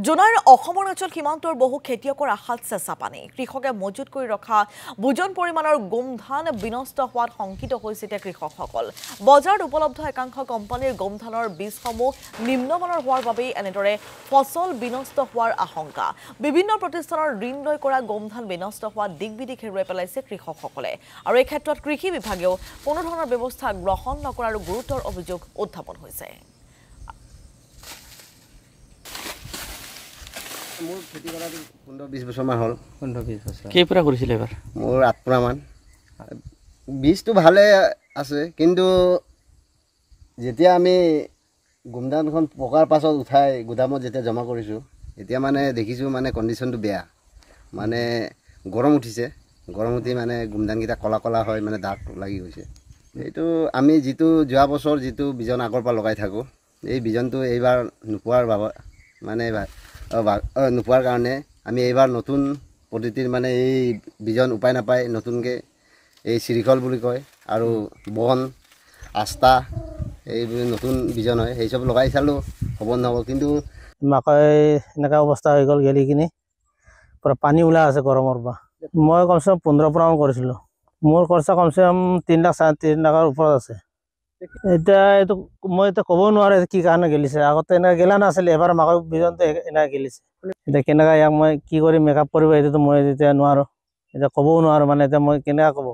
জোনাইৰ অসমৰ অঞ্চল সীমান্তৰ বহু খেতিয়কৰ আশাত চেঁচা পানী কৃষকে মজুত কৰি ৰখা বুজন পৰিমাণৰ গোমধান বিনষ্ট হোৱাত শংকিত হৈছে কৃষকসকল বজাৰত উপলব্ধ একাংশ কোম্পানীৰ গোমধানৰ বীজসমূহ নিম্নমানৰ হোৱাৰ বাবেই এনেদৰে ফসল বিনষ্ট হোৱাৰ আশংকা বিভিন্ন প্ৰতিষ্ঠানৰ ঋণ লৈ কৰা গোমধান বিনষ্ট হোৱা দিগবিদিক হেৰুৱাই পেলাইছে কৃষকসকলে আৰু এই ক্ষেত্ৰত কৃষি বিভাগেও কোনো ধৰণৰ ব্যৱস্থা গ্ৰহণ নকৰাৰ গুৰুতৰ অভিযোগ উত্থাপন হৈছে মোৰ খেতি কৰা 15-20 বছৰমান হ'ল 15-20 বছৰ কি পুৰা কৰিছিল এবাৰ মোৰ 8 পুৰামান বীজটো ভালে আছে কিন্তু যেতিয়া আমি গোমধানখন পকাৰ পাছত উঠাই গুদামত যেতিয়া জমা কৰিছো এতিয়া মানে দেখিছো মানে কন্ডিশনটো বেয়া মানে গৰম উঠিছে গৰম উঠি মানে গোমধানকিটা কলা কলা হয় মানে দাগ লাগি গৈছে এইটো আমি যেটো যোৱা বছৰ যেটো বিজন আগৰ পৰা লগাই থাকো এই বিজনটো এইবাৰ নোপোৱাৰ বাবে মানে নোপোৱাৰ কাৰণে আমি এইবাৰ নতুন পদ্ধতিৰ মানে এই বিজন উপায় নাপায় নতুনকে এই শ্ৰীকল বুলি কয় আৰু বন আস্থা এই নতুন বিজন হয় এই সব লগাই চালো হ'ব নহ'ব কিন্তু মাকৈ এনেকা অৱস্থা হৈ গ'ল গেলি কিনি পুৰা পানী ওলাই আছে গৰমৰ পৰা মই কমসে কম 15 পুৰামান কৰিছিলো মোৰ খৰচা কমসে কম 3 লাখ 3.5 লাখৰ ওপৰত আছে এটা এইটো মই এটা ক'ব নোৱাৰে কি কাৰণে গেলিছে আগতে এনে গেলা নাছিল এবাৰ মাকৈ বিজনটো এনে গেলিছে এটা কেনেকা ইয়াক মই কি কৰি মেকআপ কৰিব এইটো মই এতিয়া নোৱাৰো এটা ক'বও নোৱাৰো মানে এটা মই কেনেকা ক'ব